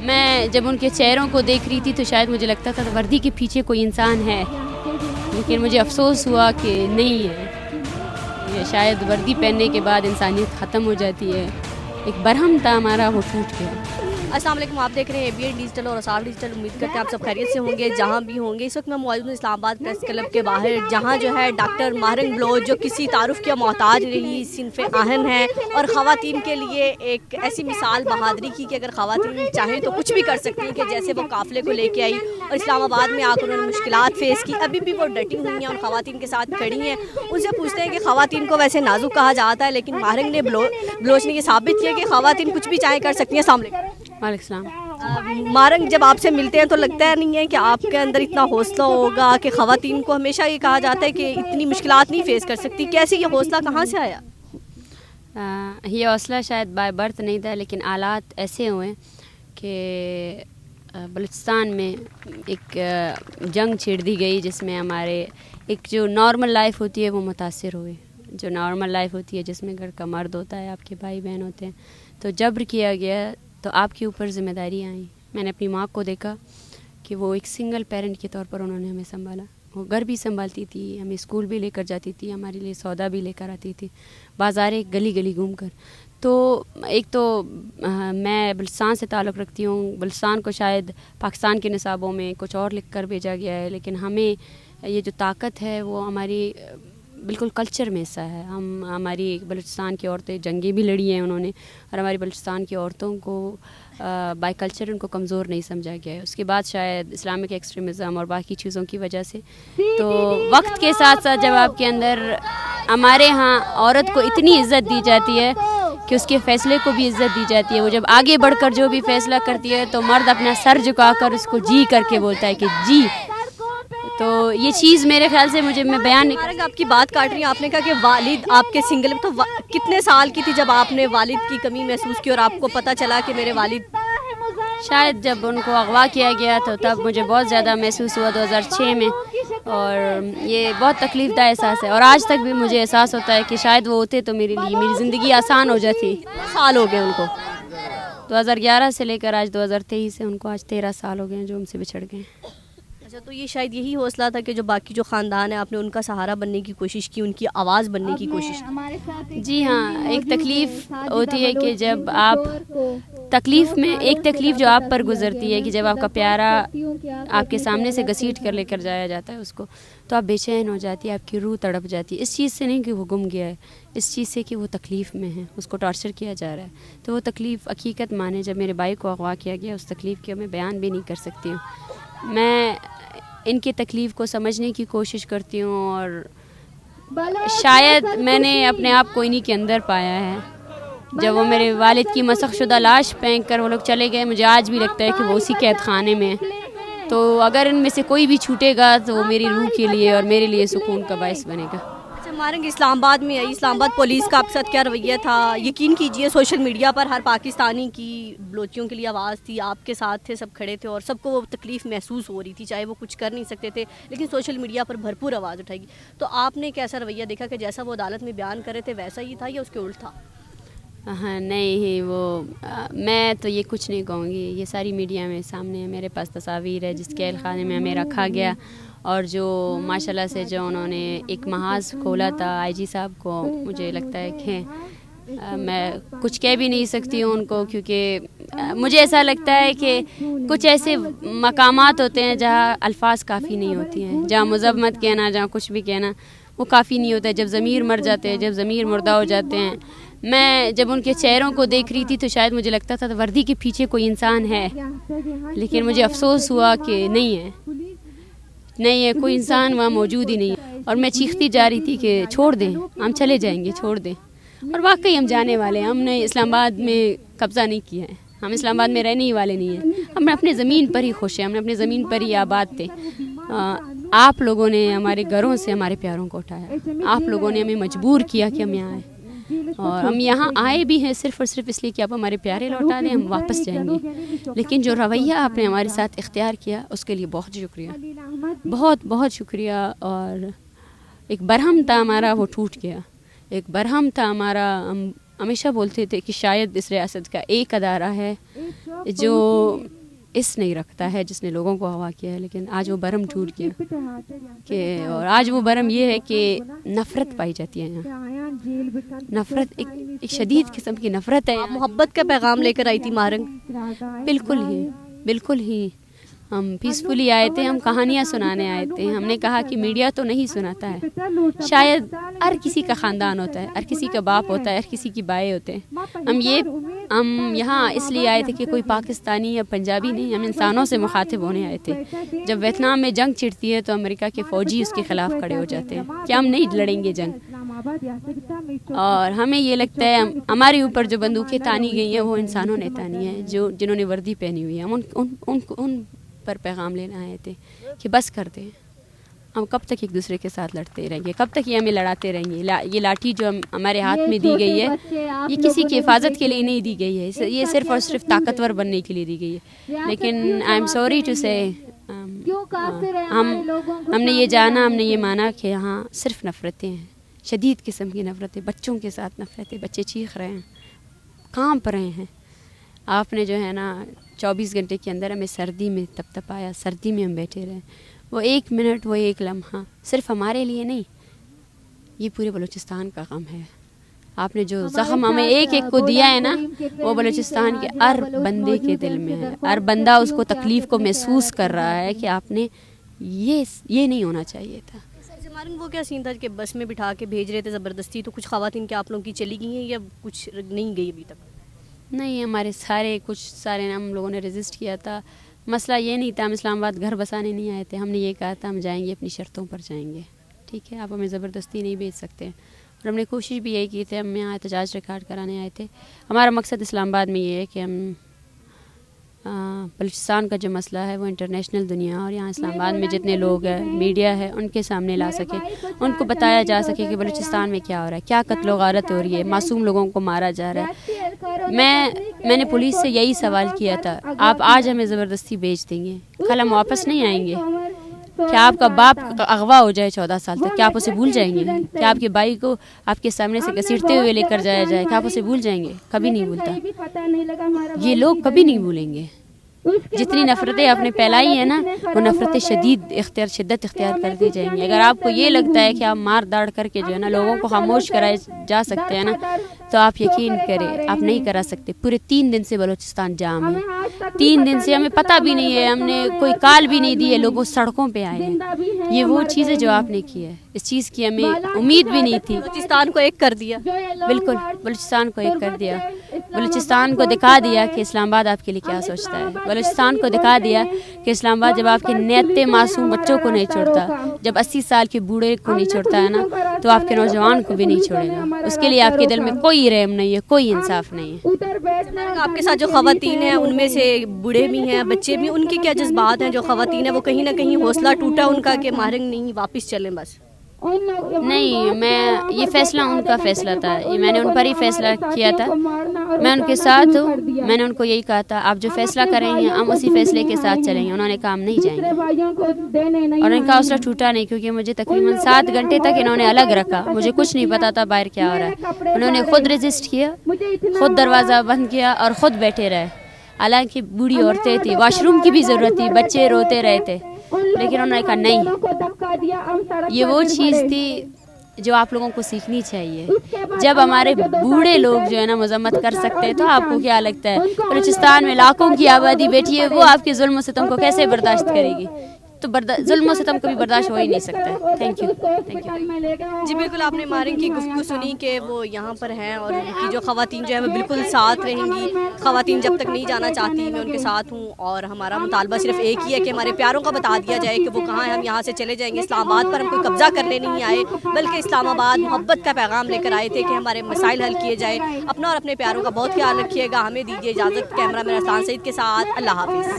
میں جب ان کے چہروں کو دیکھ رہی تھی تو شاید مجھے لگتا تھا وردی کے پیچھے کوئی انسان ہے، لیکن مجھے افسوس ہوا کہ نہیں ہے، یہ شاید وردی پہننے کے بعد انسانیت ختم ہو جاتی ہے، ایک برہم تھا ہمارا وہ ٹوٹ گیا۔ السلام علیکم، آپ دیکھ رہے ہیں ABN ڈیجیٹل اور اسرار ڈیجیٹل۔ امید کرتے ہیں آپ سب خیریت سے ہوں گے جہاں بھی ہوں گے۔ اس وقت میں موجود ہوں اسلام آباد پریس کلب کے باہر، جہاں جو ہے ڈاکٹر ماہرنگ بلوچ جو کسی تعارف کے محتاج رہی صنف آہن ہے اور خواتین کے لیے ایک ایسی مثال بہادری کی کہ اگر خواتین چاہیں تو کچھ بھی کر سکتی ہیں، کہ جیسے وہ قافلے کو لے کے آئی اور اسلام آباد میں آ کر انہوں نے مشکلات فیس کی، ابھی بھی وہ ڈٹی ہوئی ہیں اور خواتین کے ساتھ کھڑی ہیں۔ ان سے پوچھتے ہیں کہ خواتین کو ویسے نازک کہا جاتا ہے، لیکن ماہرنگ نے بلوچ نے یہ ثابت کیا کہ خواتین کچھ بھی چاہیں کر سکتی ہیں۔ السلام علیکم۔ وعلیکم السلام۔ مارنگ، جب آپ سے ملتے ہیں تو لگتا ہے نہیں ہے کہ آپ کے اندر اتنا حوصلہ ہوگا کہ خواتین کو ہمیشہ یہ کہا جاتا ہے کہ اتنی مشکلات نہیں فیس کر سکتی، کیسے یہ حوصلہ کہاں سے آیا؟ یہ حوصلہ شاید بائی برتھ نہیں تھا، لیکن حالات ایسے ہوئے کہ بلوچستان میں ایک جنگ چھیڑ دی گئی جس میں ہمارے ایک جو نارمل لائف ہوتی ہے وہ متاثر ہوئی۔ جو نارمل لائف ہوتی ہے جس میں گھر کا مرد ہوتا ہے، آپ کے بھائی بہن ہوتے ہیں، تو جبر کیا گیا تو آپ کے اوپر ذمہ داریاں آئیں۔ میں نے اپنی ماں کو دیکھا کہ وہ ایک سنگل پیرنٹ کے طور پر انہوں نے ہمیں سنبھالا، وہ گھر بھی سنبھالتی تھی، ہمیں اسکول بھی لے کر جاتی تھی، ہمارے لیے سودا بھی لے کر آتی تھی، بازاریں گلی گلی گھوم کر۔ تو ایک تو میں بلوچستان سے تعلق رکھتی ہوں، بلوچستان کو شاید پاکستان کے نصابوں میں کچھ اور لکھ کر بھیجا گیا ہے، لیکن ہمیں یہ جو طاقت ہے وہ ہماری بالکل کلچر میں حصہ ہے۔ ہماری بلوچستان کی عورتیں جنگیں بھی لڑی ہیں انہوں نے، اور ہماری بلوچستان کی عورتوں کو بائی کلچر ان کو کمزور نہیں سمجھا گیا ہے۔ اس کے بعد شاید اسلامک ایکسٹریمزم اور باقی چیزوں کی وجہ سے تو وقت کے ساتھ ساتھ جب آپ کے اندر ہمارے ہاں عورت کو اتنی عزت دی جاتی ہے کہ اس کے فیصلے کو بھی عزت دی جاتی ہے، وہ جب آگے بڑھ کر جو بھی فیصلہ کرتی ہے تو مرد اپنا سر جھکا کر اس کو جی کر کے بولتا ہے کہ جی۔ تو یہ چیز میرے خیال سے میں بیان نہیں مارنگ، آپ کی بات کاٹ رہی ہیں، آپ نے کہا کہ والد آپ کے سنگل، تو کتنے سال کی تھی جب آپ نے والد کی کمی محسوس کی اور آپ کو پتہ چلا کہ میرے والد؟ شاید جب ان کو اغوا کیا گیا تو تب مجھے بہت زیادہ محسوس ہوا 2006 میں، اور یہ بہت تکلیف دہ احساس ہے، اور آج تک بھی مجھے احساس ہوتا ہے کہ شاید وہ ہوتے تو میرے لیے میری زندگی آسان ہو جاتی۔ سال ہو گئے ان کو؟ 2011 سے لے کر آج 2023 سے ان کو آج 13 سال ہو گئے ہیں جو ہم سے بچھڑ گئے ہیں۔ اچھا، تو یہ شاید یہی حوصلہ تھا کہ جو باقی جو خاندان ہے آپ نے ان کا سہارا بننے کی کوشش کی، ان کی آواز بننے کی کوشش کی؟ جی ہاں، ایک تکلیف ہوتی ہے کہ جب آپ تکلیف میں، ایک تکلیف جو آپ پر گزرتی ہے کہ جب آپ کا پیارا آپ کے سامنے سے گھسیٹ کر لے کر جایا جاتا ہے اس کو، تو آپ بے چین ہو جاتی ہے، آپ کی روح تڑپ جاتی ہے، اس چیز سے نہیں کہ وہ گم گیا ہے، اس چیز سے کہ وہ تکلیف میں ہے، اس کو ٹارچر کیا جا رہا ہے۔ تو وہ تکلیف حقیقت مانے جب میرے بھائی کو اغوا کیا گیا، اس تکلیف کی میں بیان بھی نہیں کر سکتی ہوں۔ میں ان کی تکلیف کو سمجھنے کی کوشش کرتی ہوں، اور شاید میں نے اپنے آپ کو انہی کے اندر پایا ہے۔ جب وہ میرے والد کی مسخ شدہ لاش پھینک کر وہ لوگ چلے گئے، مجھے آج بھی لگتا ہے کہ وہ اسی قید خانے میں ہے۔ تو اگر ان میں سے کوئی بھی چھوٹے گا تو وہ میری روح کے لیے اور میرے لیے سکون کا باعث بنے گا۔ اچھا مارنگ، اسلام آباد میں آئی، اسلام آباد پولیس کا آپ کے ساتھ کیا رویہ تھا؟ یقین کیجئے سوشل میڈیا پر ہر پاکستانی کی بلوچیوں کے لیے آواز تھی، آپ کے ساتھ تھے، سب کھڑے تھے اور سب کو وہ تکلیف محسوس ہو رہی تھی، چاہے وہ کچھ کر نہیں سکتے تھے، لیکن سوشل میڈیا پر بھرپور آواز اٹھائی گی۔ تو آپ نے کیسا رویہ دیکھا کہ جیسا وہ عدالت میں بیان کرے تھے ویسا ہی تھا یا اس کے الٹ تھا؟ ہاں نہیں، وہ میں تو یہ کچھ نہیں کہوں گی، یہ ساری میڈیا میں سامنے ہے، میرے پاس تصاویر ہے جس قید خانے میں ہمیں رکھا گیا، اور جو ماشاءاللہ سے جو انہوں نے ایک محاذ کھولا تھا آئی جی صاحب کو، مجھے لگتا ہے کہ میں کچھ کہہ بھی نہیں سکتی ہوں ان کو، کیونکہ مجھے ایسا لگتا ہے کہ کچھ ایسے مقامات ہوتے ہیں جہاں الفاظ کافی نہیں ہوتی ہیں، جہاں مذمت کہنا، جہاں کچھ بھی کہنا وہ کافی نہیں ہوتا ہے، جب ضمیر مر جاتے ہیں، جب ضمیر مردہ ہو جاتے ہیں۔ میں جب ان کے چہروں کو دیکھ رہی تھی تو شاید مجھے لگتا تھا وردی کے پیچھے کوئی انسان ہے، لیکن مجھے افسوس ہوا کہ نہیں ہے کوئی انسان وہاں موجود ہی نہیں ہے، اور میں چیختی جا رہی تھی کہ چھوڑ دیں، ہم چلے جائیں گے، چھوڑ دیں۔ اور واقعی ہم جانے والے ہیں، ہم نے اسلام آباد میں قبضہ نہیں کیا ہے، ہم اسلام آباد میں رہنے ہی والے نہیں ہیں، ہم اپنے زمین پر ہی خوش ہیں، ہم نے اپنے زمین پر ہی آباد تھے۔ آپ لوگوں نے ہمارے گھروں سے ہمارے پیاروں کو اٹھایا، آپ لوگوں نے ہمیں مجبور کیا کہ ہم یہاں آئیں، اور ہم یہاں آئے بھی ہیں صرف اور صرف اس لیے کہ آپ ہمارے پیارے لوٹا دیں، ہم واپس جائیں گے۔ لیکن جو رویہ آپ نے ہمارے ساتھ اختیار کیا اس کے لیے بہت شکریہ، بہت بہت شکریہ۔ اور ایک برہم تھا ہمارا وہ ٹوٹ گیا، ایک برہم تھا ہمارا، ہم ہمیشہ بولتے تھے کہ شاید اس ریاست کا ایک ادارہ ہے جو اس نہیں رکھتا ہے جس نے لوگوں کو اغوا کیا ہے، لیکن آج وہ برہم ٹوٹ گیا کہ اور آج وہ برہم یہ ہے کہ نفرت پائی جاتی ہے یہاں، نفرت ایک شدید قسم کی نفرت ہے۔ محبت کا پیغام لے کر آئی تھی ماہرنگ؟ بالکل ہی ہم پیسفلی آئے تھے، ہم کہانیاں سنانے آئے تھے۔ ہم نے کہا کہ میڈیا تو نہیں سناتا ہے، شاید ہر کسی کا خاندان ہوتا ہے، ہر کسی کا باپ ہوتا ہے، ہر کسی کی بائیں ہوتے ہیں۔ ہم یہاں اس لیے آئے تھے کہ کوئی پاکستانی یا پنجابی نہیں، ہم انسانوں سے مخاطب ہونے آئے تھے۔ جب ویتنام میں جنگ چھڑتی ہے تو امریکہ کے فوجی اس کے خلاف کھڑے ہو جاتے ہیں کہ ہم نہیں لڑیں گے جنگ، اور ہمیں یہ لگتا ہے ہمارے اوپر جو بندوقیں تانی گئی ہیں وہ انسانوں نے تانی ہیں، جنہوں نے وردی پہنی ہوئی ہے۔ ہم ان پر پیغام لینا آئے تھے کہ بس کر دیں، ہم کب تک ایک دوسرے کے ساتھ لڑتے رہیں گے، کب تک یہ ہمیں لڑاتے رہیں گے۔ یہ لاٹھی جو ہمارے ہاتھ میں دی گئی ہے یہ کسی کی حفاظت کے لیے نہیں دی گئی ہے، یہ صرف اور صرف طاقتور بننے کے لیے دی گئی ہے۔ لیکن آئی ایم سوری ٹو سے ہم نے یہ جانا، ہم نے یہ مانا کہ یہاں صرف نفرتیں ہیں، شدید قسم کی نفرتیں، بچوں کے ساتھ نفرتیں، بچے چیخ رہے ہیں، کانپ رہے ہیں۔ آپ نے جو ہے نا 24 گھنٹے کے اندر ہمیں سردی میں تپ آیا، سردی میں ہم بیٹھے رہے، وہ ایک منٹ، وہ ایک لمحہ صرف ہمارے لیے نہیں، یہ پورے بلوچستان کا غم ہے۔ آپ نے جو زخم ہمیں ایک ایک کو دیا ہے نا، وہ بلوچستان کے ہر بندے کے دل میں ہے، ہر بندہ اس کو تکلیف کو محسوس کر رہا ہے کہ آپ نے یہ نہیں ہونا چاہیے تھا۔ وہ کیا سین تھا کہ بس میں بٹھا کے بھیج رہے تھے زبردستی، تو کچھ خواتین کے آپ لوگوں کی چلی گئی ہیں یا کچھ نہیں گئی ابھی تک؟ نہیں، ہمارے کچھ سارے ہم لوگوں نے رجسٹ کیا تھا۔ مسئلہ یہ نہیں تھا، ہم اسلام آباد گھر بسانے نہیں آئے تھے، ہم نے یہ کہا تھا ہم جائیں گے اپنی شرطوں پر جائیں گے، ٹھیک ہے، آپ ہمیں زبردستی نہیں بھیج سکتے۔ اور ہم نے کوشش بھی یہی کی تھی، ہم یہاں احتجاج ریکارڈ کرانے آئے تھے۔ ہمارا مقصد اسلام آباد میں یہ ہے کہ ہم بلوچستان کا جو مسئلہ ہے وہ انٹرنیشنل دنیا اور یہاں اسلام آباد میں جتنے لوگ ہیں، میڈیا ہے، ان کے سامنے لا سکے، ان کو بتایا جا سکے کہ بلوچستان میں کیا ہو رہا ہے، کیا قتل و غارت ہو رہی ہے، معصوم لوگوں کو مارا جا رہا ہے۔ میں نے پولیس سے یہی سوال کیا تھا، آپ آج ہمیں زبردستی بھیج دیں گے، کل ہم واپس نہیں آئیں گے؟ کیا آپ کا باپ اغوا ہو جائے 14 سال تک، کیا آپ اسے بھول جائیں گے؟ کیا آپ کے بھائی کو آپ کے سامنے سے گھسیٹتے ہوئے لے کر جایا جائے، کیا آپ اسے بھول جائیں گے؟ کبھی نہیں بھولتا، یہ لوگ کبھی نہیں بھولیں گے۔ جتنی نفرتیں آپ نے پھیلائی ہیں نا، وہ نفرتیں شدت اختیار کر دی جائیں گی۔ اگر آپ کو یہ لگتا ہے کہ آپ مار داڑ کر کے جو ہے نا لوگوں کو خاموش کرائے جا سکتے ہیں نا، تو آپ یقین کریں آپ نہیں کرا سکتے۔ پورے 3 دن سے بلوچستان جام ہے، 3 دن سے ہمیں پتہ بھی نہیں ہے، ہم نے کوئی کال بھی نہیں دی ہے، لوگوں سڑکوں پہ آئے ہیں۔ یہ وہ چیزیں جو آپ نے کی ہے، اس چیز کی ہمیں امید بھی نہیں تھی۔ بلوچستان کو ایک کر دیا، بالکل بلوچستان کو ایک کر دیا، بلوچستان کو دکھا دیا کہ اسلام آباد آپ کے لیے کیا سوچتا ہے، بلوچستان کو دکھا دیا کہ اسلام آباد جب آپ کے نیتے معصوم بچوں کو نہیں چھوڑتا، جب 80 سال کے بوڑھے کو نہیں چھوڑتا ہے نا، تو آپ کے نوجوان کو بھی نہیں چھوڑے گا۔ اس کے لیے آپ کے دل میں کوئی رحم نہیں ہے، کوئی انصاف نہیں ہے۔ آپ کے ساتھ جو خواتین ہیں ان میں سے بوڑھے بھی ہیں، بچے بھی، ان کے کیا جذبات ہیں؟ جو خواتین ہیں وہ کہیں نہ کہیں حوصلہ ٹوٹا ان کا کہ ماہرنگ نہیں، واپس چلیں بس؟ نہیں، یہ فیصلہ ان کا فیصلہ تھا، میں نے ان پر ہی فیصلہ کیا تھا، میں ان کے ساتھ ہوں۔ میں نے ان کو یہی کہا تھا آپ جو فیصلہ کریں گے ہم اسی فیصلے کے ساتھ چلیں گے۔ انہوں نے کہا ہم نہیں جائیں گے، اور ان کا حوصلہ ٹوٹا نہیں، کیونکہ مجھے تقریباً 7 گھنٹے تک انہوں نے الگ رکھا، مجھے کچھ نہیں پتا تھا باہر کیا ہو رہا ہے۔ انہوں نے خود رجسٹ کیا، خود دروازہ بند کیا اور خود بیٹھے رہے، حالانکہ بوڑھی عورتیں تھیں، واش روم کی بھی ضرورت تھی، بچے روتے رہے تھے، لیکن انہوں نے کہا نہیں۔ یہ وہ چیز تھی جو آپ لوگوں کو سیکھنی چاہیے۔ جب ہمارے بوڑھے لوگ جو ہے نا مذمت کر سکتے ہیں تو آپ کو کیا لگتا ہے بلوچستان میں لاکھوں کی آبادی بیٹھی ہے، وہ آپ کے ظلم و ستم کو کیسے برداشت کرے گی؟ تو ظلم و ستم کبھی برداشت ہو ہی نہیں سکتا۔ Thank you. جی بالکل، آپ نے ماہرنگ کی گفتگو سنی کہ وہ یہاں پر ہیں اور ان کی جو خواتین جو ہے وہ بالکل ساتھ رہیں گی۔ خواتین جب تک نہیں جانا چاہتی میں ان کے ساتھ ہوں، اور ہمارا مطالبہ صرف ایک ہی ہے کہ ہمارے پیاروں کا بتا دیا جائے کہ وہ کہاں ہیں، ہم یہاں سے چلے جائیں گے۔ اسلام آباد پر ہم کوئی قبضہ کرنے نہیں آئے، بلکہ اسلام آباد محبت کا پیغام لے کر آئے تھے کہ ہمارے مسائل حل کیے جائے۔ اپنا اور اپنے پیاروں کا بہت خیال رکھیے گا۔ ہمیں دیجیے اجازت، کیمرہ مین اسلان سعید کے ساتھ، اللہ حافظ۔